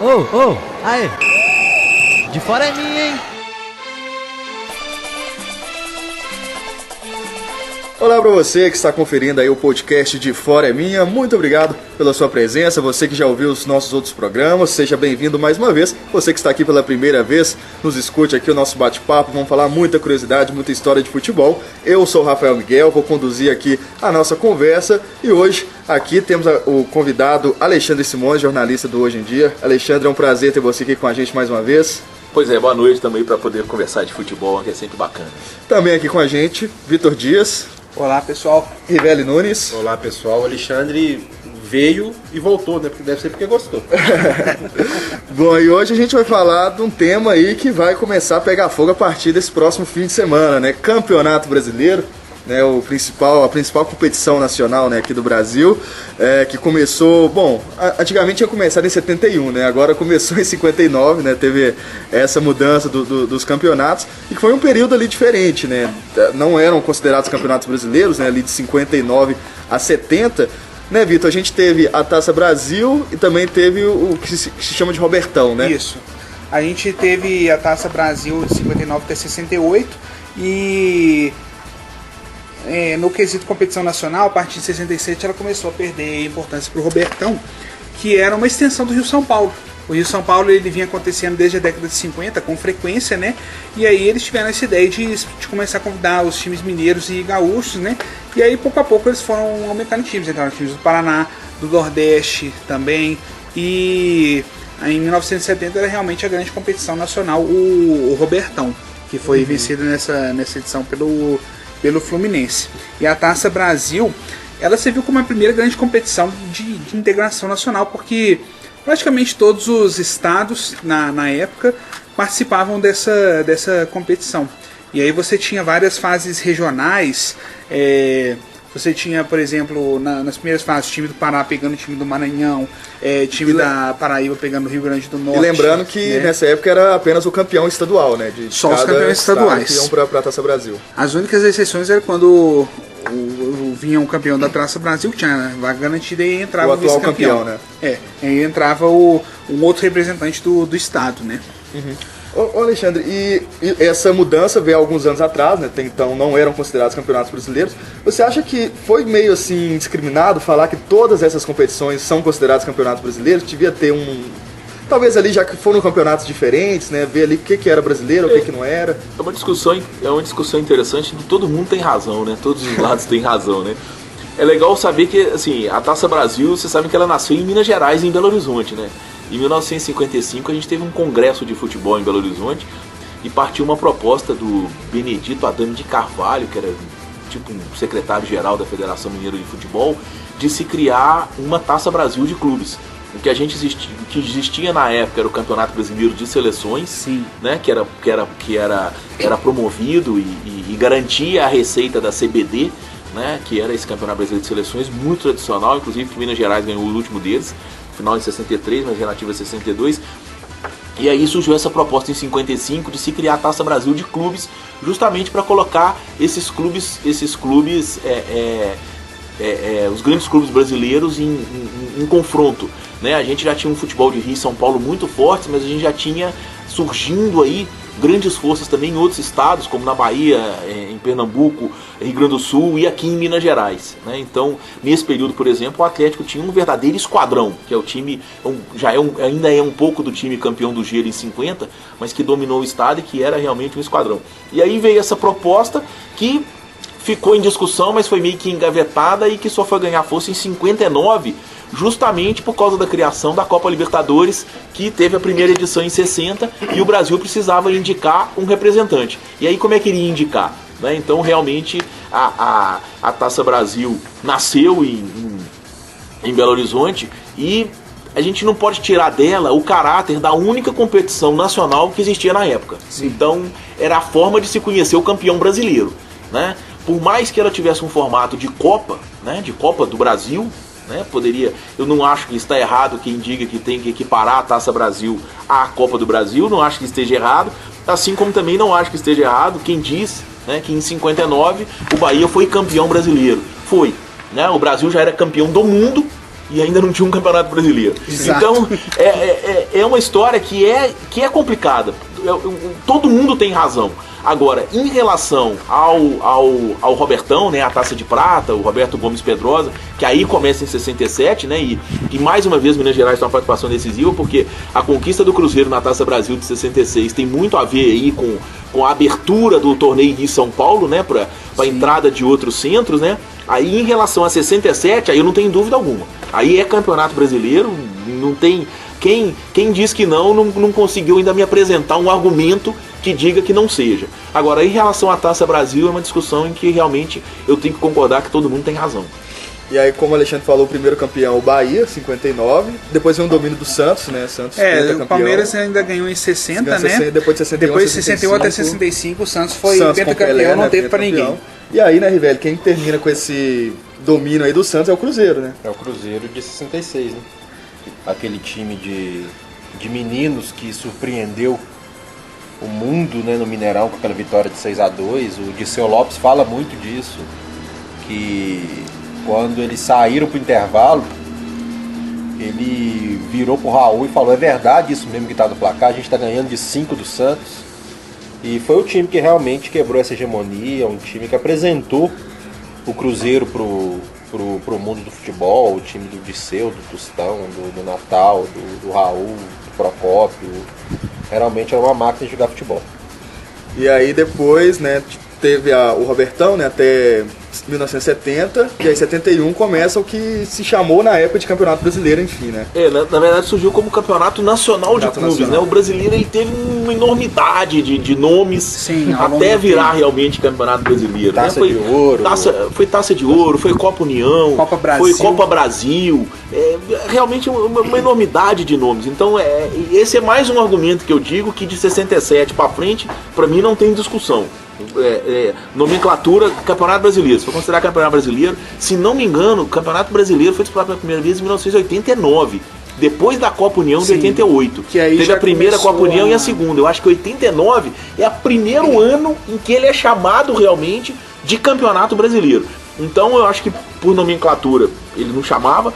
Ô, aí. De fora é minha, hein? Olá para você que está conferindo aí o podcast De Fora é Minha. Muito obrigado pela sua presença. Você que já ouviu os nossos outros programas, seja bem-vindo mais uma vez. Você que está aqui pela primeira vez, nos escute aqui o nosso bate-papo. Vamos falar muita curiosidade, muita história de futebol. Eu sou o Rafael Miguel, vou conduzir aqui a nossa conversa. E hoje aqui temos o convidado Alexandre Simões, jornalista do Hoje em Dia. Alexandre, é um prazer ter você aqui com a gente mais uma vez. Pois é, boa noite também para poder conversar de futebol, que é sempre bacana. Também aqui com a gente, Vitor Dias. Olá, pessoal. Rivelli Nunes. Olá, pessoal. O Alexandre veio e voltou, né? Porque deve ser porque gostou. Bom, e hoje a gente vai falar de um tema aí que vai começar a pegar fogo a partir desse próximo fim de semana, né? Campeonato Brasileiro, né? A principal competição nacional, né, aqui do Brasil, que começou, bom, antigamente tinha começado em 71, né? Agora começou em 59, né? Teve essa mudança dos campeonatos e que foi um período ali diferente, né? Não eram considerados campeonatos brasileiros, né? Ali de 59 a 70, né, Vitor? A gente teve a Taça Brasil e também teve o que se chama de Robertão, né? Isso. A gente teve a Taça Brasil de 59 até 68 e no quesito competição nacional, a partir de 67 ela começou a perder importância para o Robertão, que era uma extensão do Rio São Paulo. O Rio São Paulo ele vinha acontecendo desde a década de 50 com frequência, né? E aí eles tiveram essa ideia de começar a convidar os times mineiros e gaúchos, né? E aí pouco a pouco eles foram aumentando times, entraram times do Paraná, do Nordeste também. E aí, em 1970 era realmente a grande competição nacional, o Robertão, que foi vencido nessa edição pelo Fluminense. E a Taça Brasil, ela serviu como a primeira grande competição de integração nacional, porque praticamente todos os estados na época participavam dessa competição. E aí você tinha várias fases regionais. Você tinha, por exemplo, nas primeiras fases, o time do Pará pegando o time do Maranhão, time da Paraíba pegando o Rio Grande do Norte. E lembrando que nessa época era apenas o campeão estadual, né? Só os campeões estaduais que iam para a Taça Brasil. As únicas exceções eram quando vinha um campeão da Taça Brasil, que tinha vaga garantida, e entrava o atual campeão, né? Aí entrava um outro representante do estado, né? Uhum. Ô Alexandre, e essa mudança veio há alguns anos atrás, né? Até então não eram considerados campeonatos brasileiros. Você acha que foi meio assim discriminado falar que todas essas competições são consideradas campeonatos brasileiros? Devia ter talvez ali, já que foram campeonatos diferentes, né? Ver ali o que era brasileiro, o que não era. É uma discussão interessante, todo mundo tem razão, né? Todos os lados têm razão, né? É legal saber que, assim, a Taça Brasil, vocês sabem que ela nasceu em Minas Gerais, em Belo Horizonte, né? Em 1955 a gente teve um congresso de futebol em Belo Horizonte e partiu uma proposta do Benedito Adame de Carvalho, que era tipo um secretário-geral da Federação Mineira de Futebol, de se criar uma Taça Brasil de clubes. O que existia na época era o Campeonato Brasileiro de Seleções, sim, né, que era promovido e garantia a receita da CBD, né, que era esse Campeonato Brasileiro de Seleções, muito tradicional, inclusive que Minas Gerais ganhou o último deles, final de 63, mas relativo a 62. E aí surgiu essa proposta em 55 de se criar a Taça Brasil de clubes, justamente para colocar esses clubes, os grandes clubes brasileiros em confronto, né? A gente já tinha um futebol de Rio e São Paulo muito forte, mas a gente já tinha surgindo aí grandes forças também em outros estados, como na Bahia, em Pernambuco, Rio Grande do Sul e aqui em Minas Gerais, né? Então, nesse período, por exemplo, o Atlético tinha um verdadeiro esquadrão, que é o time, ainda é um pouco do time campeão do Gelo em 50, mas que dominou o estado e que era realmente um esquadrão. E aí veio essa proposta que ficou em discussão, mas foi meio que engavetada e que só foi ganhar força em 59, justamente por causa da criação da Copa Libertadores, que teve a primeira edição em 60 e o Brasil precisava indicar um representante. E aí como é que iria indicar? Né? Então realmente a Taça Brasil nasceu em Belo Horizonte e a gente não pode tirar dela o caráter da única competição nacional que existia na época. Sim. Então era a forma de se conhecer o campeão brasileiro, né? Por mais que ela tivesse um formato de Copa, né, de Copa do Brasil, né, eu não acho que está errado quem diga que tem que equiparar a Taça Brasil à Copa do Brasil, não acho que esteja errado, assim como também não acho que esteja errado quem diz, né, que em 59 o Bahia foi campeão brasileiro. Foi, né, o Brasil já era campeão do mundo e ainda não tinha um campeonato brasileiro. Exato. Então, é uma história que é complicada. Todo mundo tem razão. Agora, em relação ao Robertão, né, a Taça de Prata, o Roberto Gomes Pedrosa, que aí começa em 67, né, e mais uma vez Minas Gerais tem uma participação decisiva, porque a conquista do Cruzeiro na Taça Brasil de 66 tem muito a ver aí com a abertura do torneio de São Paulo, né, para a entrada de outros centros, né. Aí em relação a 67, aí eu não tenho dúvida alguma. Aí é campeonato brasileiro, não tem... Quem diz que não conseguiu ainda me apresentar um argumento que diga que não seja. Agora, em relação à Taça Brasil, é uma discussão em que realmente eu tenho que concordar que todo mundo tem razão. E aí, como o Alexandre falou, o primeiro campeão, o Bahia, 59. Depois vem um domínio do Santos, né? Santos o Palmeiras ainda ganhou em 60, né? Depois de 61, depois de 61 até 65, o Santos foi pentacampeão, Pelé, não né, teve pra ninguém. E aí, né, Rivelli, quem termina com esse domínio aí do Santos é o Cruzeiro, né? É o Cruzeiro de 66, né? Aquele time de meninos que surpreendeu o mundo, né, no Mineirão com aquela vitória de 6-2. O Dirceu Lopes fala muito disso, que quando eles saíram pro intervalo, ele virou pro Raul e falou: é verdade isso mesmo que tá no placar, a gente tá ganhando de 5 do Santos. E foi o time que realmente quebrou essa hegemonia, um time que apresentou o Cruzeiro pro mundo do futebol, o time do Dirceu, do Tostão, do Natal, do Raul, do Procópio. Realmente era uma máquina de jogar futebol. E aí depois, né, teve o Robertão, né, até 1970, e aí em 71 começa o que se chamou na época de Campeonato Brasileiro, enfim, né? Na verdade surgiu como Campeonato Nacional de Clubes, né? O brasileiro ele teve uma enormidade de nomes. Sim, até virar realmente Campeonato Brasileiro. Taça né? de Ouro. Foi Taça de Ouro, foi Copa União, Copa Brasil. foi Copa Brasil. Realmente uma enormidade de nomes. Então esse é mais um argumento que eu digo que de 67 para frente, para mim não tem discussão. Nomenclatura Campeonato Brasileiro. Se for considerar Campeonato Brasileiro, se não me engano, o Campeonato Brasileiro foi disputado pela primeira vez em 1989, depois da Copa União de 88. Que aí teve a primeira Copa União e a segunda. Eu acho que 89 é o primeiro ano em que ele é chamado realmente de Campeonato Brasileiro. Então eu acho que por nomenclatura ele não chamava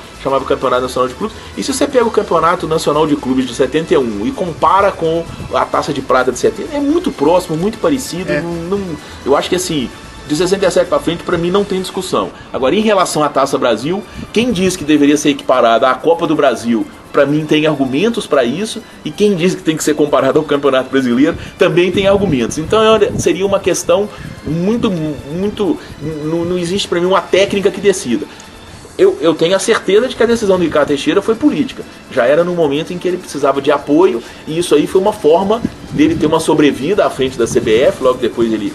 Campeonato Nacional de Clubes. E se você pega o Campeonato Nacional de Clubes de 71 e compara com a Taça de Prata de 70, é muito próximo, muito parecido. Eu acho que assim, de 67 para frente, para mim não tem discussão. Agora, em relação à Taça Brasil, quem diz que deveria ser equiparada à Copa do Brasil, para mim tem argumentos para isso, e quem diz que tem que ser comparado ao Campeonato Brasileiro também tem argumentos. Então seria uma questão muito não existe para mim uma técnica que decida. Eu tenho a certeza de que a decisão do Ricardo Teixeira foi política. Já era no momento em que ele precisava de apoio, e isso aí foi uma forma dele ter uma sobrevida à frente da CBF. Logo depois ele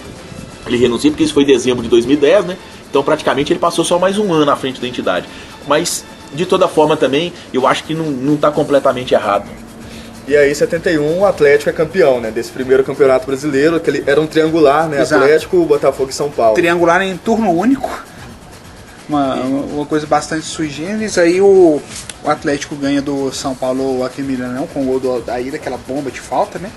renunciou, porque isso foi em dezembro de 2010, né? Então praticamente ele passou só mais um ano à frente da entidade. Mas de toda forma também, eu acho que não está completamente errado. E aí, em 71, o Atlético é campeão, né? Desse primeiro campeonato brasileiro, que era um triangular, né? Exato. Atlético, Botafogo e São Paulo. Triangular em turno único. Uma coisa bastante sui generis. Aí o Atlético ganha do São Paulo aqui em Mineirão com o gol do Aldair, aquela bomba de falta, né?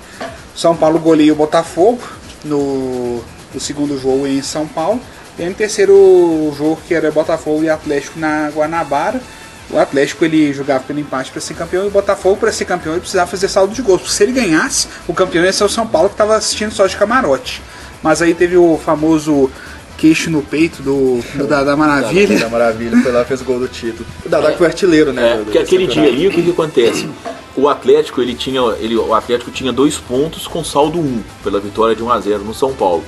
São Paulo goleia o Botafogo no segundo jogo em São Paulo. E no terceiro jogo, que era Botafogo e Atlético na Guanabara, o Atlético ele jogava pelo empate para ser campeão, e o Botafogo, para ser campeão, ele precisava fazer saldo de gols. Porque se ele ganhasse, o campeão ia ser o São Paulo, que estava assistindo só de camarote. Mas aí teve o famoso queixo no peito do Dadá Maravilha. Dadá Maravilha foi lá, fez o gol do título. O Dadá que foi artilheiro, né? Porque aquele dia ali, o que acontece? O Atlético tinha 2 pontos com saldo 1, pela vitória de 1-0 no São Paulo.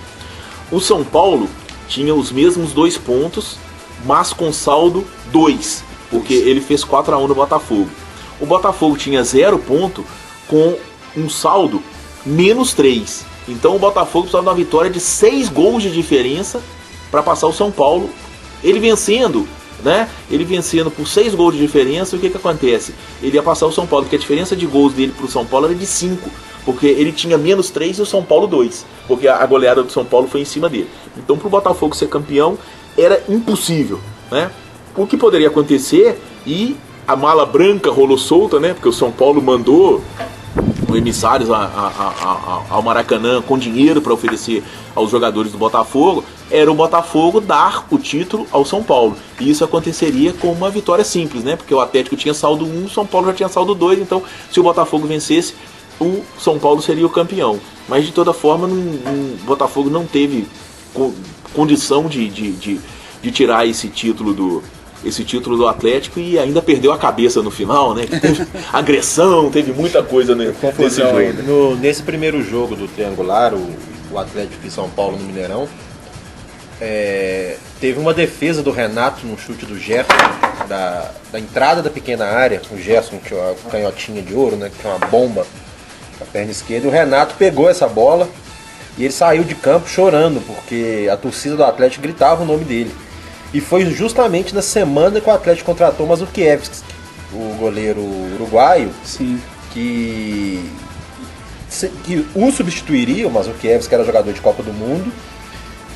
O São Paulo tinha os mesmos 2 pontos, mas com saldo 2, porque ele fez 4-1 no Botafogo. O Botafogo tinha 0 ponto com um saldo menos 3. Então o Botafogo precisava de uma vitória de 6 gols de diferença para passar o São Paulo. Ele vencendo, né? Ele vencendo por 6 gols de diferença, o que acontece? Ele ia passar o São Paulo, porque a diferença de gols dele para o São Paulo era de 5. Porque ele tinha menos 3 e o São Paulo 2. Porque a goleada do São Paulo foi em cima dele. Então para o Botafogo ser campeão era impossível, né? O que poderia acontecer, e a mala branca rolou solta, né? Porque o São Paulo mandou emissários ao Maracanã com dinheiro para oferecer aos jogadores do Botafogo, era o Botafogo dar o título ao São Paulo. E isso aconteceria com uma vitória simples, né? Porque o Atlético tinha saldo 1, o São Paulo já tinha saldo 2, então se o Botafogo vencesse, o São Paulo seria o campeão. Mas de toda forma, o Botafogo não teve condição de tirar esse título do Atlético e ainda perdeu a cabeça no final, né? Teve agressão, teve muita coisa nesse jogo. Nesse primeiro jogo do triangular, o Atlético e São Paulo no Mineirão, teve uma defesa do Renato no chute do Gerson, da entrada da pequena área. O Gerson tinha uma canhotinha de ouro, né? Que tinha uma bomba na perna esquerda. E o Renato pegou essa bola e ele saiu de campo chorando, porque a torcida do Atlético gritava o nome dele. E foi justamente na semana que o Atlético contratou o Mazurkiewicz, o goleiro uruguaio. Sim. Que o substituiria, o Mazurkiewicz, que era jogador de Copa do Mundo.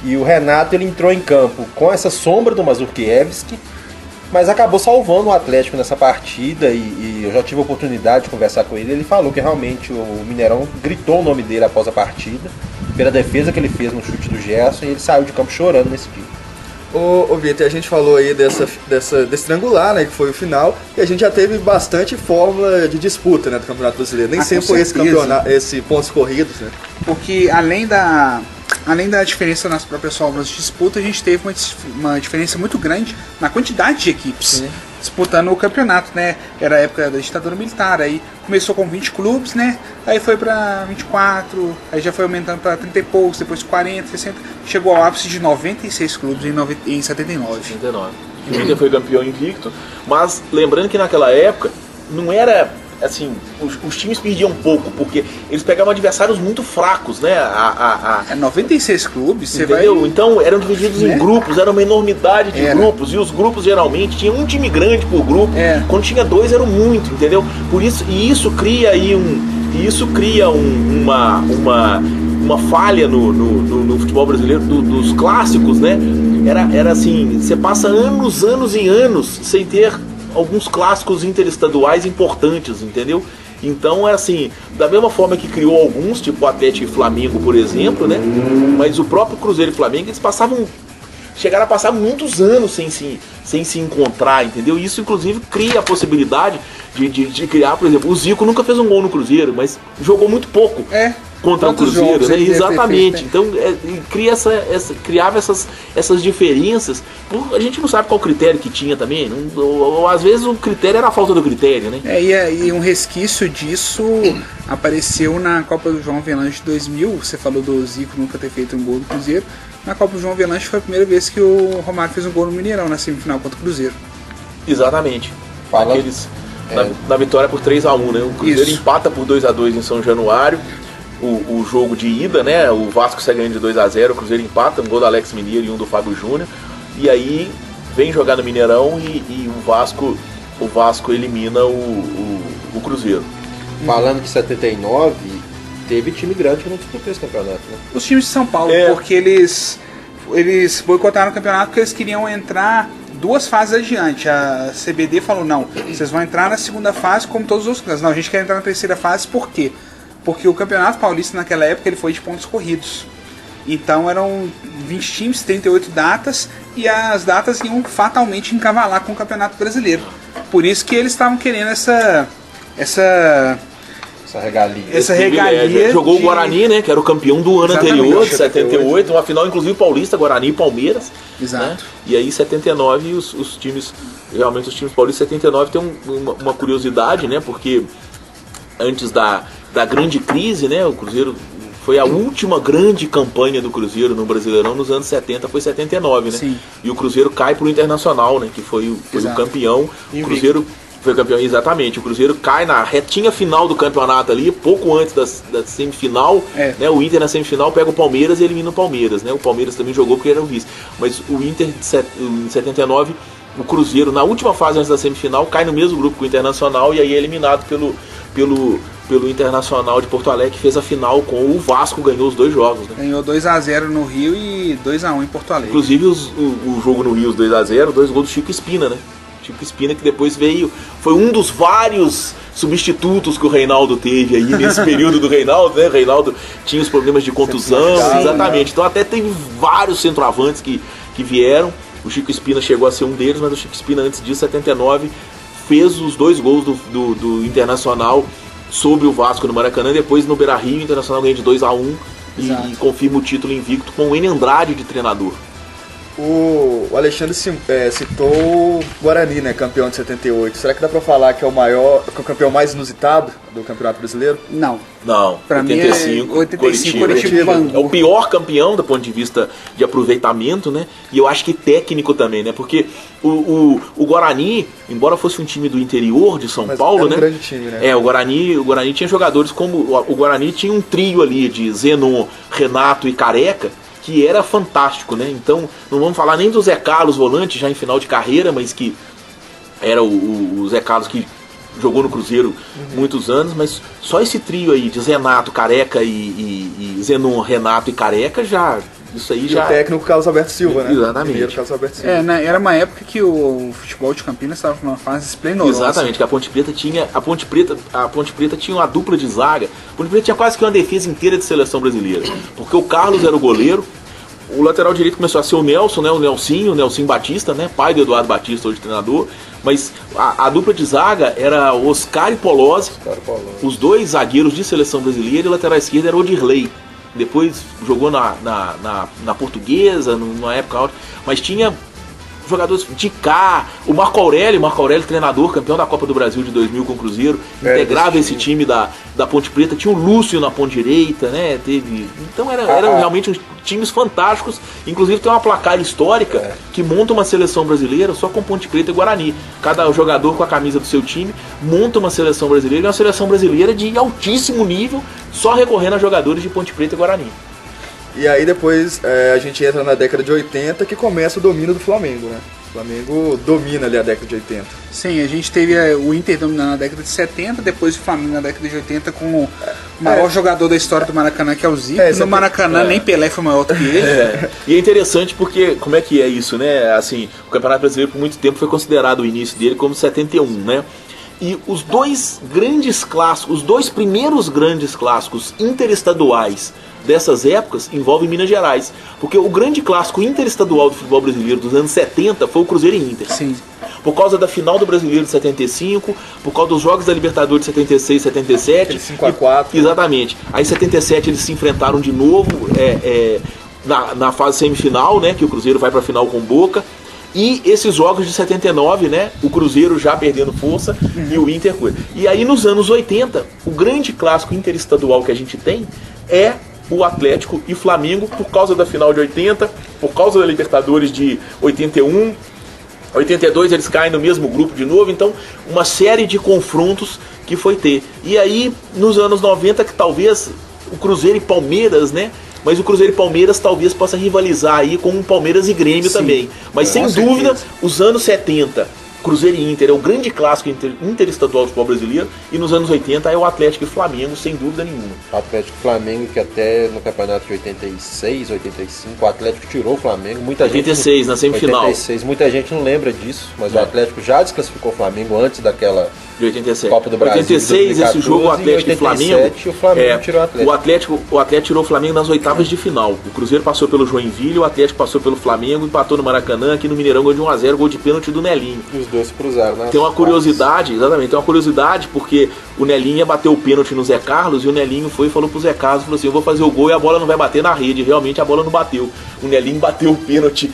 E o Renato, ele entrou em campo com essa sombra do Mazurkiewicz, mas acabou salvando o Atlético nessa partida. E eu já tive a oportunidade de conversar com ele. Ele falou que realmente o Mineirão gritou o nome dele após a partida, pela defesa que ele fez no chute do Gerson, e ele saiu de campo chorando nesse dia. Ô Vitor, a gente falou aí desse triangular, né, que foi o final, e a gente já teve bastante fórmula de disputa, né, do Campeonato Brasileiro. Nem sempre foi esse pontos corridos, né? Porque além da diferença nas próprias fórmulas de disputa, a gente teve uma diferença muito grande na quantidade de equipes. Sim. Disputando o campeonato, né? Era a época da ditadura militar, aí começou com 20 clubes, né? Aí foi pra 24, aí já foi aumentando pra 30 e poucos, depois 40, 60, chegou ao ápice de 96 clubes em 79. O Inter foi campeão invicto, mas lembrando que naquela época não era assim, os times perdiam pouco, porque eles pegavam adversários muito fracos, né? 96 clubes, você entendeu? vai... Então eram divididos em grupos, era uma enormidade de grupos, e os grupos geralmente tinham um time grande por grupo, quando tinha 2 era muito, entendeu? Por isso, e isso cria aí uma falha no futebol brasileiro, dos clássicos, né? Era assim, você passa anos e anos sem ter alguns clássicos interestaduais importantes, entendeu? Então é assim, da mesma forma que criou alguns, tipo o Atlético e Flamengo, por exemplo, né? Mas o próprio Cruzeiro e Flamengo, eles chegaram a passar muitos anos sem se encontrar, entendeu? E isso inclusive cria a possibilidade de criar, por exemplo, o Zico nunca fez um gol no Cruzeiro, mas jogou muito pouco. Contra o Cruzeiro, né? Exatamente. Então criava essas diferenças. A gente não sabe qual critério que tinha também. Ou às vezes o critério era a falta do critério, né? E um resquício disso apareceu na Copa do João Avelange de 2000. Você falou do Zico nunca ter feito um gol no Cruzeiro. Na Copa do João Avelange foi a primeira vez que o Romário fez um gol no Mineirão na semifinal contra o Cruzeiro. Exatamente. Na vitória por 3-1, né? O Cruzeiro empata por 2-2 em São Januário. O jogo de ida, né? O Vasco sai ganhando de 2-0, o Cruzeiro empata, um gol do Alex Mineiro e um do Fábio Júnior. E aí vem jogar no Mineirão e o Vasco elimina o Cruzeiro. Falando de 79, teve time grande que não disputou esse campeonato, né? Os times de São Paulo, porque eles boicotaram o campeonato porque eles queriam entrar 2 fases adiante. A CBD falou, não, vocês vão entrar na segunda fase como todos os outros. Não, a gente quer entrar na terceira fase, por quê? Porque o Campeonato Paulista naquela época ele foi de pontos corridos. Então eram 20 times, 38 datas, e as datas iam fatalmente encavalar com o Campeonato Brasileiro. Por isso que eles estavam querendo essa regalia. Jogou o Guarani, né? Que era o campeão do ano anterior, de 78, uma final inclusive paulista, Guarani e Palmeiras. Exato. Né? E aí 79 os times paulistas 79 tem uma curiosidade, né? Porque antes da grande crise, né? O Cruzeiro foi a última grande campanha do Cruzeiro no Brasileirão nos anos 70, foi 79, né? Sim. E o Cruzeiro cai pro Internacional, né? Que foi o campeão. O Cruzeiro foi campeão, exatamente. O Cruzeiro cai na retinha final do campeonato ali, pouco antes da semifinal. Né? O Inter na semifinal pega o Palmeiras e elimina o Palmeiras, né? O Palmeiras também jogou porque era o vice. Mas o Inter em 79, o Cruzeiro na última fase antes da semifinal cai no mesmo grupo que o Internacional e aí é eliminado pelo Internacional de Porto Alegre, que fez a final com o Vasco, ganhou os 2 jogos. Né? Ganhou 2-0 no Rio e 2-1 em Porto Alegre. Inclusive o jogo no Rio, os 2-0, 2 gols do Chico Espina, né? Chico Espina, que depois veio, foi um dos vários substitutos que o Reinaldo teve aí nesse período do Reinaldo, né? O Reinaldo tinha os problemas de contusão, exatamente. Então até teve vários centroavantes que vieram. O Chico Espina chegou a ser um deles, mas o Chico Espina, antes disso, 79, fez os 2 gols do Internacional sobre o Vasco no Maracanã. Depois no Beira-Rio, o Internacional ganha de 2-1 e confirma o título invicto com o Enio Andrade de treinador. O Alexandre citou o Guarani, né, campeão de 78. Será que dá pra falar que é o campeão mais inusitado do Campeonato Brasileiro? Não. Pra 85, mim é 85 Coritiba Bangu. É o pior campeão do ponto de vista de aproveitamento, né? E eu acho que técnico também, né? Porque o Guarani, embora fosse um time do interior de São Paulo, era né? um grande time, né? O Guarani tinha jogadores como... O Guarani tinha um trio ali de Zenon, Renato e Careca, que era fantástico, né? Então, não vamos falar nem do Zé Carlos, volante, já em final de carreira, mas que era o Zé Carlos que jogou no Cruzeiro muitos anos, mas só esse trio aí de Zenato, Careca e Zenon, Renato e Careca, isso aí já... o técnico Carlos Alberto Silva, né? Exatamente. Primeiro Carlos Alberto Silva. Era uma época que o futebol de Campinas estava numa fase esplendorosa. Exatamente, que a Ponte Preta tinha uma dupla de zaga. A Ponte Preta tinha quase que uma defesa inteira de seleção brasileira, porque o Carlos era o goleiro, o lateral direito começou a ser o Nelson, né? O Nelson Batista, né? Pai do Eduardo Batista, hoje treinador. Mas a dupla de zaga era Oscar e Polozzi, os 2 zagueiros de seleção brasileira, e o lateral esquerdo era Odirley. Depois jogou na Portuguesa, numa época alta, mas tinha jogadores de cá, o Marco Aurélio, treinador, campeão da Copa do Brasil de 2000 com o Cruzeiro, integrava esse time da Ponte Preta. Tinha o Lúcio na ponta direita, né? Então eram realmente times fantásticos. Inclusive tem uma placar histórica que monta uma seleção brasileira só com Ponte Preta e Guarani. Cada jogador com a camisa do seu time monta uma seleção brasileira, e uma seleção brasileira de altíssimo nível, só recorrendo a jogadores de Ponte Preta e Guarani. E aí depois a gente entra na década de 80, que começa o domínio do Flamengo, né? O Flamengo domina ali a década de 80. Sim, a gente teve o Inter dominando na década de 70, depois o Flamengo na década de 80 com o maior jogador da história do Maracanã, que é o Zico. No Maracanã nem Pelé foi maior do que ele. E é interessante porque, como é que é isso, né? Assim, o Campeonato Brasileiro por muito tempo foi considerado o início dele como 71, né? E os 2 grandes clássicos, os 2 primeiros grandes clássicos interestaduais dessas épocas envolvem Minas Gerais, porque o grande clássico interestadual do futebol brasileiro dos anos 70 foi o Cruzeiro e Inter. Sim. Por causa da final do Brasileiro de 75, por causa dos jogos da Libertadores de 76 e 77. 5-4. Exatamente. Aí em 77 eles se enfrentaram de novo na fase semifinal, né, que o Cruzeiro vai para a final com o Boca. E esses jogos de 79, né, o Cruzeiro já perdendo força e o Inter... E aí nos anos 80, o grande clássico interestadual que a gente tem é o Atlético e Flamengo, por causa da final de 80, por causa da Libertadores de 81, 82 eles caem no mesmo grupo de novo, então uma série de confrontos que foi ter. E aí nos anos 90 que talvez o Cruzeiro e Palmeiras, né? Mas o Cruzeiro e Palmeiras talvez possa rivalizar aí com o Palmeiras e Grêmio também. Mas sem dúvida, os anos 70, Cruzeiro e Inter é o grande clássico interestadual do futebol brasileiro, e nos anos 80 é o Atlético e Flamengo, sem dúvida nenhuma. O Atlético e Flamengo, que até no campeonato de 86, 85, o Atlético tirou o Flamengo. 86, na semifinal. 86, muita gente não lembra disso, mas o Atlético já desclassificou o Flamengo antes daquela de 87. Copa do Brasil. 86, 2014, esse jogo, o Atlético e Flamengo. O Flamengo tirou o Atlético. O Atlético tirou o Flamengo nas oitavas de final. O Cruzeiro passou pelo Joinville, o Atlético passou pelo Flamengo, empatou no Maracanã, aqui no Mineirão, gol de 1-0, gol de pênalti do Nelinho. E os dois se cruzaram, né? Tem uma curiosidade, exatamente, tem uma curiosidade, porque o Nelinho ia bater o pênalti no Zé Carlos, e o Nelinho foi e falou pro Zé Carlos, falou assim, eu vou fazer o gol e a bola não vai bater na rede. Realmente a bola não bateu. O Nelinho bateu o pênalti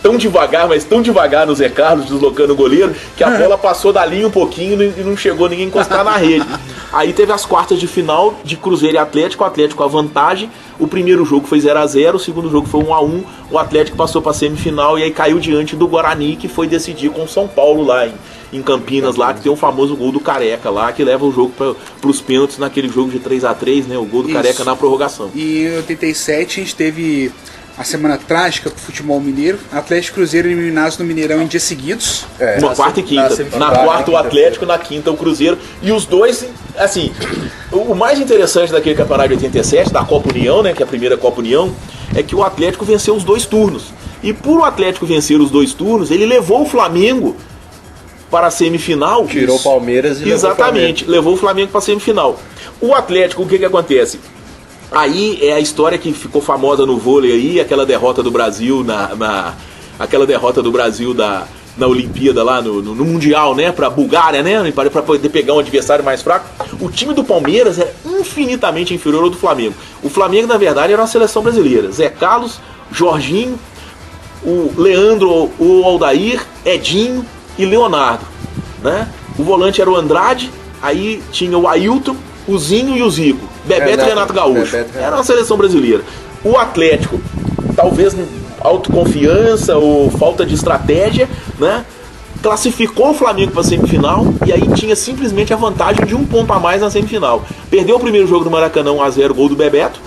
tão devagar, mas tão devagar no Zé Carlos, deslocando o goleiro, que a bola passou da linha um pouquinho e não chegou ninguém a encostar na rede. Aí teve as quartas de final de Cruzeiro e Atlético, o Atlético a vantagem. O primeiro jogo foi 0-0, o segundo jogo foi 1-1. O Atlético passou para a semifinal e aí caiu diante do Guarani, que foi decidir com o São Paulo lá em Campinas, lá que tem o famoso gol do Careca lá, que leva o jogo para os pênaltis naquele jogo de 3-3, né? O gol do Careca na prorrogação. E em 87 a gente teve a semana trágica pro futebol mineiro. Atlético e Cruzeiro eliminados no Mineirão em dias seguidos. Na quarta e quinta. Na quarta o Atlético, na quinta o Cruzeiro. E os dois, assim, o mais interessante daquele campeonato de 87, da Copa União, né, que é a primeira Copa União, é que o Atlético venceu os dois turnos. E por o Atlético vencer os 2 turnos, ele levou o Flamengo para a semifinal. Tirou o Palmeiras e exatamente, levou o Flamengo para a semifinal. O Atlético, o que acontece? Aí é a história que ficou famosa no vôlei aí, aquela derrota do Brasil aquela derrota do Brasil na Olimpíada lá no Mundial, né, pra Bulgária, né, pra poder pegar um adversário mais fraco. O time do Palmeiras é infinitamente inferior ao do Flamengo. O Flamengo, na verdade, era uma seleção brasileira. Zé Carlos, Jorginho, o Leandro, o Aldair, Edinho e Leonardo, né? O volante era o Andrade, aí tinha o Ailton, o Zinho e o Zico. Bebeto e Renato Gaúcho. Era uma seleção brasileira. O Atlético, talvez autoconfiança ou falta de estratégia, né, classificou o Flamengo para a semifinal e aí tinha simplesmente a vantagem de 1 ponto a mais na semifinal. Perdeu o primeiro jogo do Maracanã 1-0, gol do Bebeto.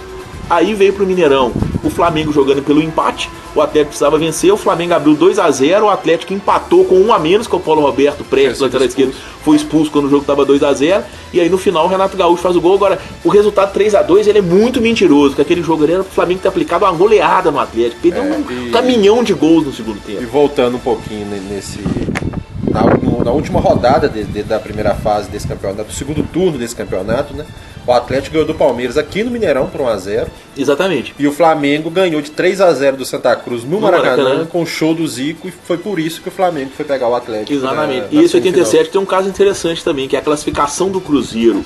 Aí veio pro Mineirão, o Flamengo jogando pelo empate, o Atlético precisava vencer, o Flamengo abriu 2-0, o Atlético empatou com 1 a menos, que o Paulo Roberto Prestes, lateral esquerdo, foi expulso quando o jogo estava 2-0, e aí no final o Renato Gaúcho faz o gol. Agora, o resultado 3-2 ele é muito mentiroso, porque aquele jogo ali era pro Flamengo ter aplicado uma goleada no Atlético, perdeu um caminhão de gols no segundo tempo. E voltando um pouquinho na última rodada da primeira fase desse campeonato, do segundo turno desse campeonato, né? O Atlético ganhou do Palmeiras aqui no Mineirão por 1-0. Exatamente. E o Flamengo ganhou de 3-0 do Santa Cruz no Maracanã com o show do Zico, e foi por isso que o Flamengo foi pegar o Atlético. Exatamente. E esse 87 tem um caso interessante também, que é a classificação do Cruzeiro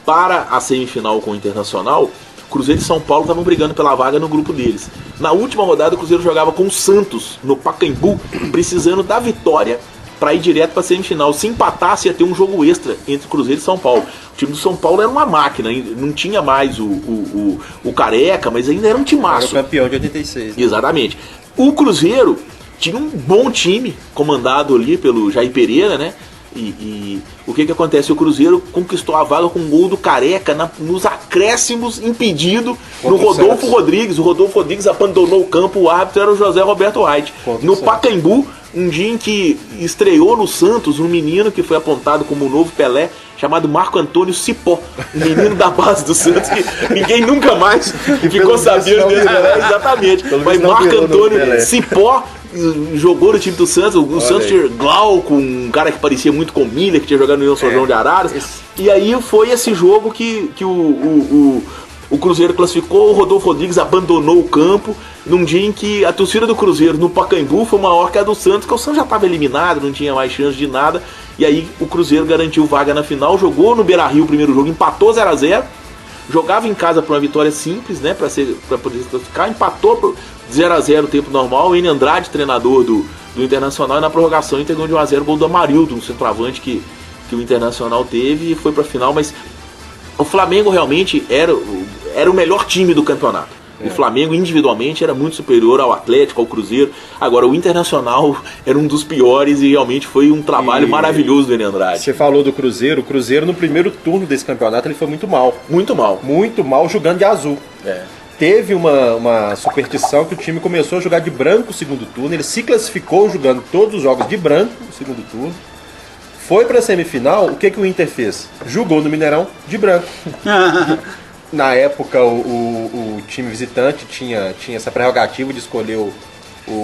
para a semifinal com o Internacional. Cruzeiro e São Paulo estavam brigando pela vaga no grupo deles. Na última rodada, o Cruzeiro jogava com o Santos no Pacaembu, precisando da vitória para ir direto para a semifinal. Se empatasse, ia ter um jogo extra entre Cruzeiro e São Paulo. O time do São Paulo era uma máquina, não tinha mais o Careca, mas ainda era um timaço. Era o campeão de 86. Né? Exatamente. O Cruzeiro tinha um bom time, comandado ali pelo Jair Pereira, né? E o que acontece? O Cruzeiro conquistou a vaga com um gol do Careca nos acréscimos, impedido no Rodolfo Rodrigues. O Rodolfo Rodrigues abandonou o campo, o árbitro era o José Roberto White. No Pacaembu, um dia em que estreou no Santos um menino que foi apontado como o novo Pelé, chamado Marco Antônio Cipó, um menino da base do Santos que ninguém nunca mais ficou sabendo dele. Exatamente. Mas Marco Antônio Cipó jogou no time do Santos. O Santos tinha Glauco, um cara que parecia muito com Miller, que tinha jogado no União São João de Araras. E aí foi esse jogo que o Cruzeiro classificou. O Rodolfo Rodrigues abandonou o campo num dia em que a torcida do Cruzeiro no Pacaembu foi maior que a do Santos, que o Santos já estava eliminado, não tinha mais chance de nada. E aí o Cruzeiro garantiu vaga na final, jogou no Beira-Rio o primeiro jogo, empatou 0-0, jogava em casa para uma vitória simples, né, para poder se classificar, empatou 0-0 o tempo normal. O N. Andrade, treinador do Internacional, e na prorrogação Inter ganhou de 1-0, gol do Amarildo, um centroavante que o Internacional teve, e foi para a final. Mas o Flamengo realmente era o melhor time do campeonato. O Flamengo individualmente era muito superior ao Atlético, ao Cruzeiro. Agora o Internacional era um dos piores e realmente foi um trabalho maravilhoso do N. Andrade. Você falou do Cruzeiro. O Cruzeiro no primeiro turno desse campeonato ele foi muito mal. Muito mal. Muito mal jogando de azul. Teve uma superstição que o time começou a jogar de branco no segundo turno. Ele se classificou jogando todos os jogos de branco no segundo turno. Foi para a semifinal. O que o Inter fez? Jogou no Mineirão de branco. Na época, o time visitante tinha essa prerrogativa de escolher o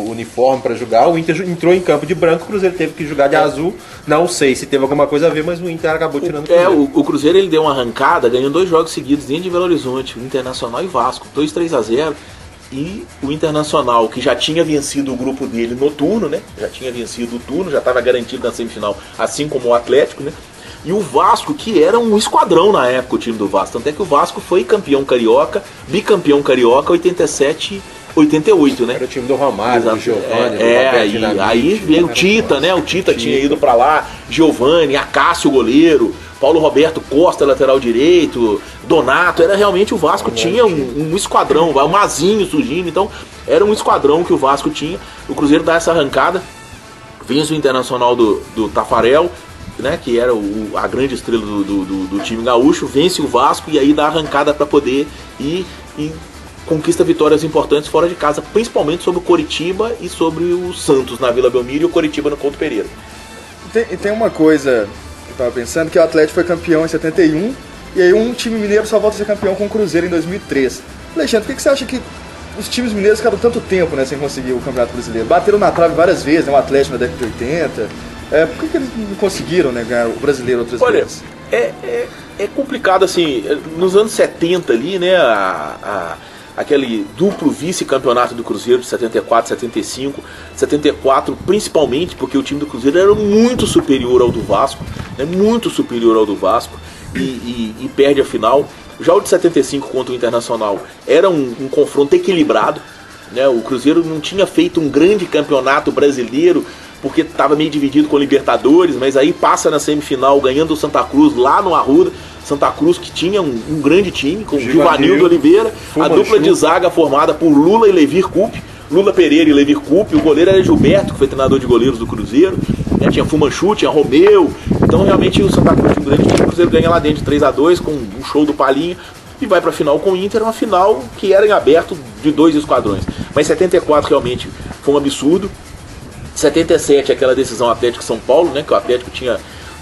uniforme para jogar. O Inter entrou em campo de branco, o Cruzeiro teve que jogar de azul. Não sei se teve alguma coisa a ver, mas o Inter acabou tirando o Cruzeiro. O Cruzeiro ele deu uma arrancada, ganhou 2 jogos seguidos dentro de Belo Horizonte, o Internacional e Vasco, 2-3-0. E o Internacional, que já tinha vencido o grupo dele no turno, né? Já tinha vencido o turno, já estava garantido na semifinal, assim como o Atlético, né? E o Vasco, que era um esquadrão na época, o time do Vasco. Tanto é que o Vasco foi campeão carioca, bicampeão carioca, 87, 88, né? Era o time do Romário, do Giovani. Aí veio o Tita, né? O Tita tinha ido pra lá, Giovani, Acácio, goleiro, Paulo Roberto Costa, lateral direito, Donato. Era realmente o Vasco tinha um esquadrão, o Mazinho surgindo. Então era um esquadrão que o Vasco tinha. O Cruzeiro dá essa arrancada, vence o Internacional do Tafarel, né, que era a grande estrela do time gaúcho, vence o Vasco e aí dá arrancada para poder ir e conquista vitórias importantes fora de casa, principalmente sobre o Coritiba e sobre o Santos na Vila Belmiro e o Coritiba no Couto Pereira. Tem uma coisa que eu tava pensando, que o Atlético foi campeão em 71 e aí um time mineiro só volta a ser campeão com o Cruzeiro em 2003. Alexandre, por que você acha que os times mineiros ficaram tanto tempo, né, sem conseguir o Campeonato Brasileiro? Bateram na trave várias vezes, né, o Atlético na década de 80. Por que eles não conseguiram, né, ganhar o Brasileiro outras vezes? É complicado, assim, nos anos 70 ali, né, aquele duplo vice-campeonato do Cruzeiro de 74, 75, 74 principalmente porque o time do Cruzeiro era muito superior ao do Vasco, né, muito superior ao do Vasco, e perde a final. Já o de 75 contra o Internacional era um confronto equilibrado, né, o Cruzeiro não tinha feito um grande campeonato brasileiro, porque estava meio dividido com o Libertadores, mas aí passa na semifinal ganhando o Santa Cruz lá no Arruda. Santa Cruz que tinha um grande time, com Givanildo Oliveira, a dupla de zaga formada por Lula e Levir Coupe, Lula Pereira e Levir Coupe, o goleiro era Gilberto, que foi treinador de goleiros do Cruzeiro, né? Tinha Fumanchu, tinha Romeu, então realmente o Santa Cruz tinha um grande time, o Cruzeiro ganha lá dentro de 3-2 com um show do Palinha, e vai para a final com o Inter, uma final que era em aberto de 2 esquadrões. Mas 74 realmente foi um absurdo. 77 aquela decisão Atlético-São Paulo, né, que o Atlético tinha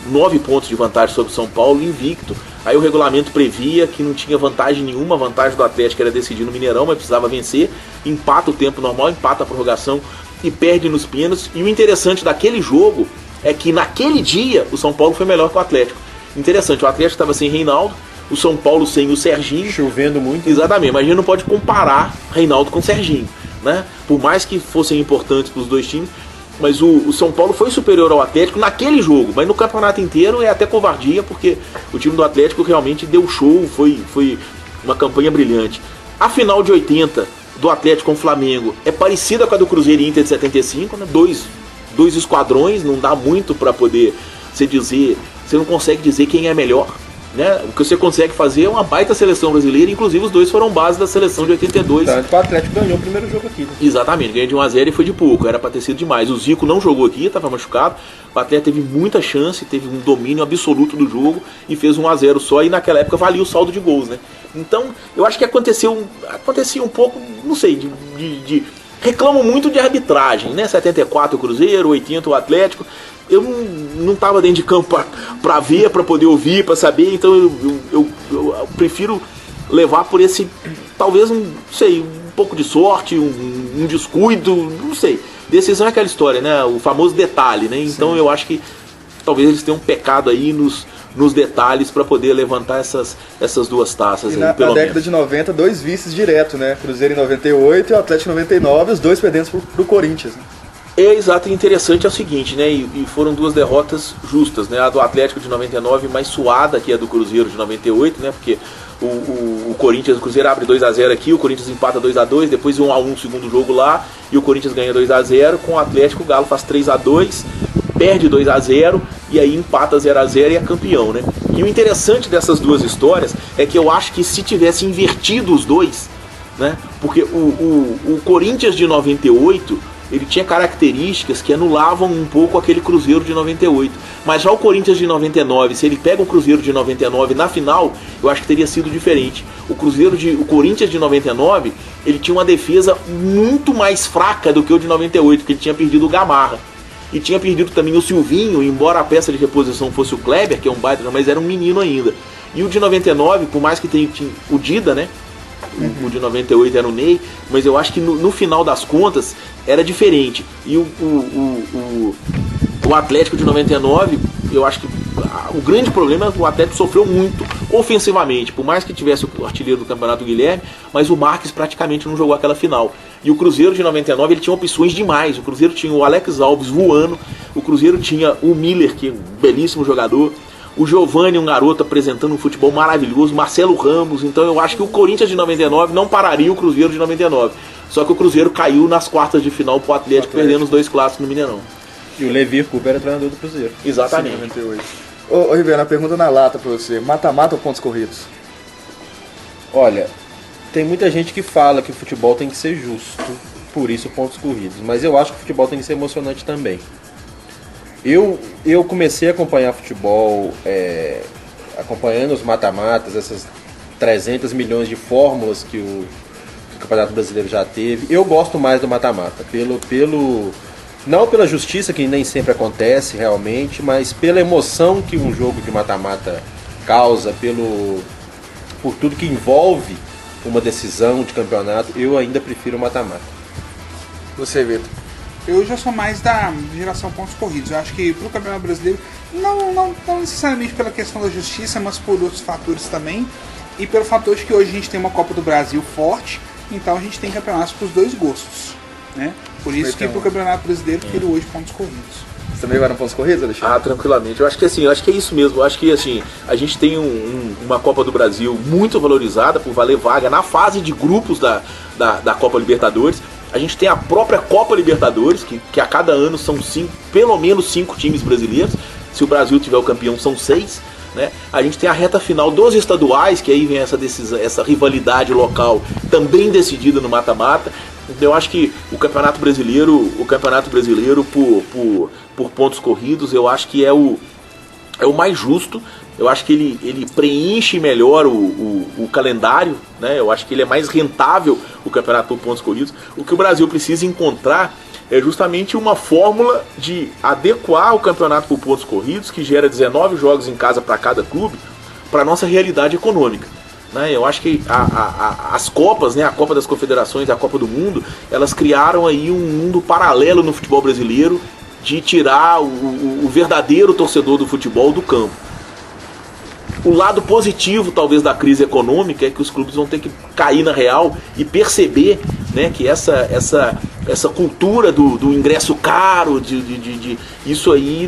9 pontos de vantagem sobre o São Paulo, invicto. Aí o regulamento previa que não tinha vantagem nenhuma, a vantagem do Atlético era decidir no Mineirão, mas precisava vencer, empata o tempo normal, empata a prorrogação e perde nos pênaltis. E o interessante daquele jogo é que naquele dia o São Paulo foi melhor que o Atlético. Interessante, o Atlético estava sem Reinaldo, o São Paulo sem o Serginho. Chovendo muito. Exatamente, mas a gente não pode comparar Reinaldo com o Serginho, né? Por mais que fossem importantes para os dois times, mas o São Paulo foi superior ao Atlético naquele jogo, mas no campeonato inteiro é até covardia, porque o time do Atlético realmente deu show, foi uma campanha brilhante. A final de 80 do Atlético com o Flamengo é parecida com a do Cruzeiro e Inter de 75, né? Dois esquadrões, não dá muito para poder você dizer, você não consegue dizer quem é melhor, né? O que você consegue fazer é uma baita seleção brasileira, inclusive os dois foram base da seleção de 82. Tanto que o Atlético ganhou o primeiro jogo aqui, né? Exatamente, ganhou de 1-0 e foi de pouco, era para ter sido demais. O Zico não jogou aqui, estava machucado, o Atlético teve muita chance, teve um domínio absoluto do jogo e fez 1-0 só, e naquela época valia o saldo de gols, né? Então, eu acho que acontecia um pouco, não sei, reclamo muito de arbitragem, né? 74 o Cruzeiro, 80 o Atlético. Eu não estava dentro de campo para ver, para poder ouvir, para saber, então eu prefiro levar por esse, talvez, um pouco de sorte, um descuido, não sei. Decisão é aquela história, né? O famoso detalhe, né? Então Sim. Eu acho que talvez eles tenham pecado aí nos detalhes para poder levantar essas duas taças. E aí, na década de 90, 2 vices direto, né? Cruzeiro em 98 e o Atlético em 99, os dois perdendo pro Corinthians, né? É exato, e interessante é o seguinte, né? E foram 2 derrotas justas, né? A do Atlético de 99 mais suada que a do Cruzeiro de 98, né? Porque o Corinthians, o Cruzeiro abre 2-0 aqui, o Corinthians empata 2-2, depois 1-1 no segundo jogo lá, e o Corinthians ganha 2-0, com o Atlético o Galo faz 3-2, perde 2-0 e aí empata 0-0 e é campeão, né? E o interessante dessas duas histórias é que eu acho que se tivesse invertido os dois, né? Porque o Corinthians de 98 ele tinha características que anulavam um pouco aquele Cruzeiro de 98. Mas já o Corinthians de 99, se ele pega o Cruzeiro de 99 na final, eu acho que teria sido diferente. O Corinthians de 99, ele tinha uma defesa muito mais fraca do que o de 98, porque ele tinha perdido o Gamarra. E tinha perdido também o Silvinho, embora a peça de reposição fosse o Kleber, que é um baita, mas era um menino ainda. E o de 99, por mais que tenha o Dida, né? O de 98 era o Ney, mas eu acho que no final das contas era diferente. E o Atlético de 99, eu acho que o grande problema é que o Atlético sofreu muito ofensivamente, por mais que tivesse o artilheiro do campeonato, o Guilherme, mas o Marques praticamente não jogou aquela final. E o Cruzeiro de 99 ele tinha opções demais. O Cruzeiro tinha o Alex Alves voando, o Cruzeiro tinha o Miller, que é um belíssimo jogador, o Giovani, um garoto apresentando um futebol maravilhoso, Marcelo Ramos. Então eu acho que o Corinthians de 99 não pararia o Cruzeiro de 99. Só que o Cruzeiro caiu nas quartas de final pro Atlético, perdendo os 2 clássicos no Mineirão. E o Levir Coupe era treinador do Cruzeiro. Exatamente. Sim, 98. Ô Ribeiro, a pergunta na lata pra você: mata-mata ou pontos corridos? Olha, tem muita gente que fala que o futebol tem que ser justo, por isso pontos corridos. Mas eu acho que o futebol tem que ser emocionante também. Eu comecei a acompanhar futebol, acompanhando os mata-matas, essas 300 milhões de fórmulas que o Campeonato Brasileiro já teve. Eu gosto mais do mata-mata, não pela justiça, que nem sempre acontece realmente, mas pela emoção que um jogo de mata-mata causa, por tudo que envolve uma decisão de campeonato, eu ainda prefiro o mata-mata. Você, Vitor? Eu já sou mais da geração pontos corridos. Eu acho que pro Campeonato Brasileiro, não necessariamente pela questão da justiça, mas por outros fatores também. E pelo fator de que hoje a gente tem uma Copa do Brasil forte, então a gente tem campeonatos para os dois gostos, né? Por isso que pro Campeonato Brasileiro eu prefiro hoje pontos corridos. Você também vai no pontos corridos, Alexandre? Tranquilamente. Eu acho que assim, eu acho que é isso mesmo. Eu acho que assim, a gente tem uma Copa do Brasil muito valorizada por valer vaga na fase de grupos da Copa Libertadores. A gente tem a própria Copa Libertadores, que a cada ano são pelo menos 5 times brasileiros. Se o Brasil tiver o campeão, são 6. Né? A gente tem a reta final dos estaduais, que aí vem essa decisão, essa rivalidade local também decidida no mata-mata. Então eu acho que o Campeonato Brasileiro por pontos corridos, eu acho que é o mais justo. Eu acho que ele preenche melhor o calendário, né? Eu acho que ele é mais rentável, o campeonato por pontos corridos. O que o Brasil precisa encontrar é justamente uma fórmula de adequar o campeonato por pontos corridos, que gera 19 jogos em casa para cada clube, para a nossa realidade econômica. Né? Eu acho que as Copas, né, a Copa das Confederações e a Copa do Mundo, elas criaram aí um mundo paralelo no futebol brasileiro, de tirar o verdadeiro torcedor do futebol do campo. O lado positivo, talvez, da crise econômica é que os clubes vão ter que cair na real e perceber, né, que essa cultura do ingresso caro, isso aí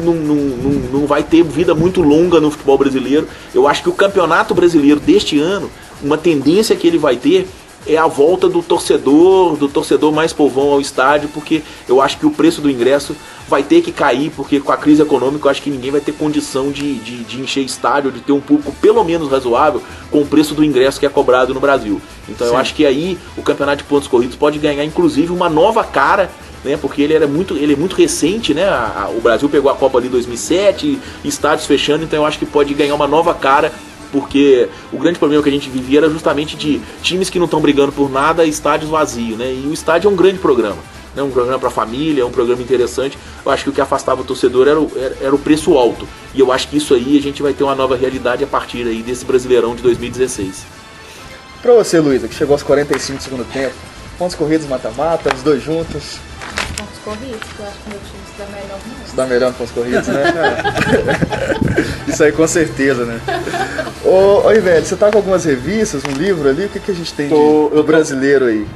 não vai ter vida muito longa no futebol brasileiro. Eu acho que o Campeonato Brasileiro deste ano, uma tendência que ele vai ter é a volta do torcedor mais povão ao estádio, porque eu acho que o preço do ingresso vai ter que cair, porque com a crise econômica eu acho que ninguém vai ter condição de encher estádio, de ter um público pelo menos razoável com o preço do ingresso que é cobrado no Brasil. Então eu acho que aí o campeonato de pontos corridos pode ganhar inclusive uma nova cara, né, porque ele é muito recente, né? O Brasil pegou a Copa ali em 2007, estádios fechando, então eu acho que pode ganhar uma nova cara, porque o grande problema que a gente vivia era justamente de times que não estão brigando por nada, estádios vazios, né? E o estádio é um grande programa, né? Um programa para a família, é um programa interessante. Eu acho que o que afastava o torcedor era o preço alto. E eu acho que isso aí a gente vai ter uma nova realidade a partir aí desse Brasileirão de 2016. Pra você, Luísa, que chegou aos 45 do segundo tempo, pontos corridos, mata-mata, os dois juntos. Pontos corridos, que eu acho que meu time se dá melhor não. Se dá melhor nos pontos corridos, né? Isso aí com certeza, né? Ô, Ivelli, você tá com algumas revistas, um livro ali? O que a gente tem de brasileiro aí?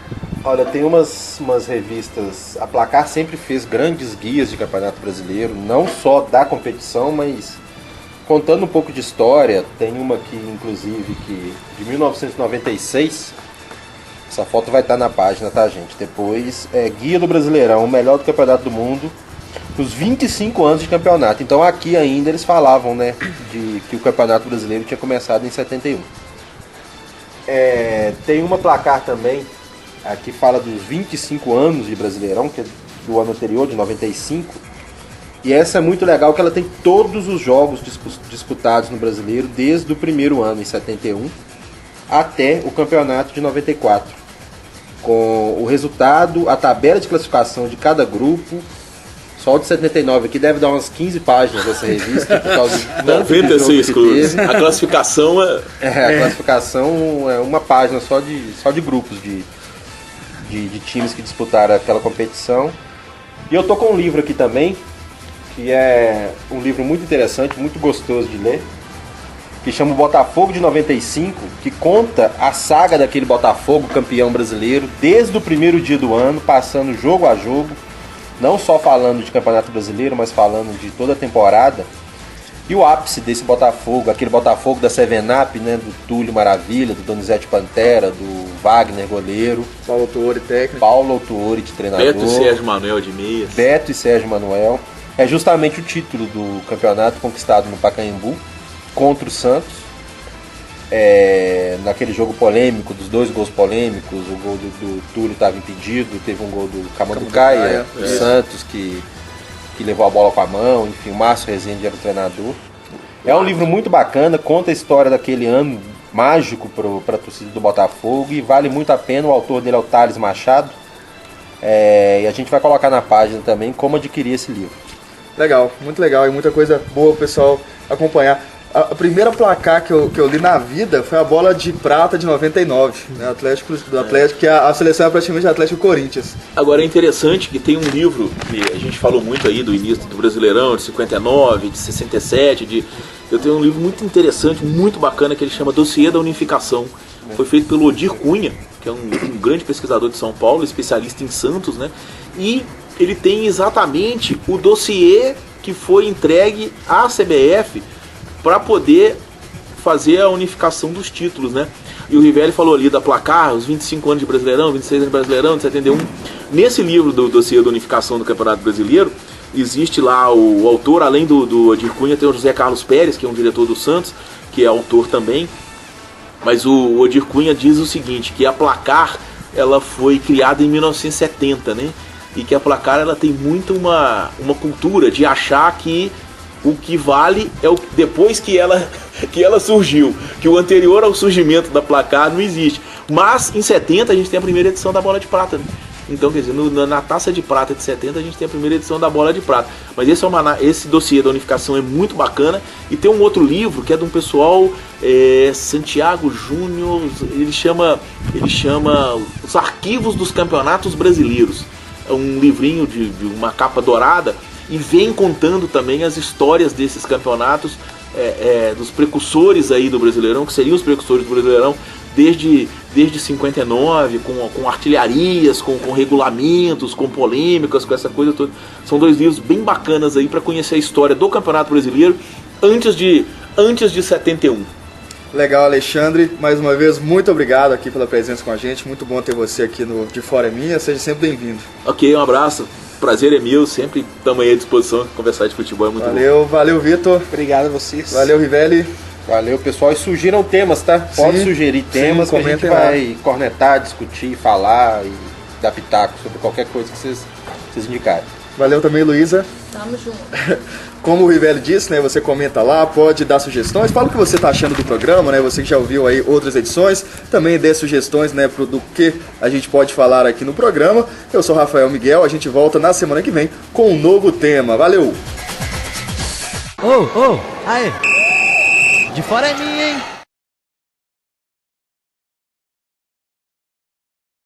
Olha, tem umas revistas. A Placar sempre fez grandes guias de campeonato brasileiro, não só da competição, mas contando um pouco de história. Tem uma aqui, inclusive, que de 1996. Essa foto vai estar na página, tá, gente? Depois, Guia do Brasileirão, o melhor do campeonato do mundo, nos 25 anos de campeonato. Então aqui ainda eles falavam, né, de que o campeonato brasileiro tinha começado em 71. Tem uma Placar também, aqui fala dos 25 anos de Brasileirão, que é do ano anterior, de 95. E essa é muito legal, que ela tem todos os jogos disputados no Brasileiro, desde o primeiro ano, em 71, até o campeonato de 94. Com o resultado, a tabela de classificação de cada grupo. Só o de 79 aqui deve dar umas 15 páginas dessa revista, por causa de 96 clubes. A classificação a classificação é uma página só de grupos de times que disputaram aquela competição. E eu tô com um livro aqui também, que é um livro muito interessante, muito gostoso de ler, que chama o Botafogo de 95, que conta a saga daquele Botafogo campeão brasileiro, desde o primeiro dia do ano, passando jogo a jogo, não só falando de Campeonato Brasileiro, mas falando de toda a temporada. E o ápice desse Botafogo, aquele Botafogo da Seven Up, né, do Túlio Maravilha, do Donizete Pantera, do Wagner goleiro, Paulo Autuori, técnico. Paulo Autuori de treinador, Beto e Sérgio Manuel de meias. Beto e Sérgio Manuel. É justamente o título do campeonato conquistado no Pacaembu contra o Santos, naquele jogo polêmico, dos dois gols polêmicos. O gol do Túlio estava impedido, teve um gol do Camanducaia, do Santos, que levou a bola com a mão. Enfim, o Márcio Rezende era o treinador. É um livro muito bacana, conta a história daquele ano mágico para a torcida do Botafogo, e vale muito a pena. O autor dele é o Thales Machado, e a gente vai colocar na página também como adquirir esse livro. Legal, muito legal, e muita coisa boa o pessoal acompanhar. A primeira placar que eu li na vida foi a bola de prata de 99, né? Do Atlético, que a seleção é praticamente Atlético e Corinthians. Agora é interessante que tem um livro que a gente falou muito aí do início do Brasileirão, de 59, de 67, eu tenho um livro muito interessante, muito bacana, que ele chama Dossiê da Unificação. Foi feito pelo Odir Cunha, que é um grande pesquisador de São Paulo, especialista em Santos, né? E ele tem exatamente o dossiê que foi entregue à CBF para poder fazer a unificação dos títulos, né? E o Rivelli falou ali da placar, os 25 anos de Brasileirão, 26 anos de Brasileirão, de 71. Nesse livro do dossiê da unificação do Campeonato Brasileiro, existe lá o autor, além do Odir Cunha, tem o José Carlos Pérez, que é um diretor do Santos, que é autor também. Mas o Odir Cunha diz o seguinte, que a placar ela foi criada em 1970, né? E que a placar ela tem muito uma cultura de achar que o que vale é o depois que ela surgiu, que o anterior ao surgimento da placar não existe. Mas em 70 a gente tem a primeira edição da bola de prata, né? Então, quer dizer, na taça de prata de 70 a gente tem a primeira edição da bola de prata. Mas esse dossiê da unificação é muito bacana. E tem um outro livro que é de um pessoal, Santiago Júnior, ele chama Os Arquivos dos Campeonatos Brasileiros. É um livrinho de uma capa dourada e vem contando também as histórias desses campeonatos, dos precursores aí do Brasileirão, que seriam os precursores do Brasileirão desde 59, com artilharias, com regulamentos, com polêmicas, com essa coisa toda. São dois livros bem bacanas aí para conhecer a história do Campeonato Brasileiro antes de 71. Legal, Alexandre. Mais uma vez, muito obrigado aqui pela presença com a gente. Muito bom ter você aqui no De Fora é Minha. Seja sempre bem-vindo. Ok, um abraço. Prazer é meu. Sempre estamos aí à disposição. Conversar de futebol é muito bom. Valeu, Vitor. Obrigado a vocês. Valeu, Rivelli. Valeu, pessoal. E sugiram temas, tá? Pode sugerir temas que a gente vai cornetar, discutir, falar e dar pitaco sobre qualquer coisa que vocês indicarem. Valeu também, Luísa. Tamo junto. Como o Rivelli disse, né, você comenta lá, pode dar sugestões, fala o que você está achando do programa, né, você que já ouviu aí outras edições, também dê sugestões, né, do que a gente pode falar aqui no programa. Eu sou Rafael Miguel, a gente volta na semana que vem com um novo tema. Valeu! Aê! De Fora é Minha!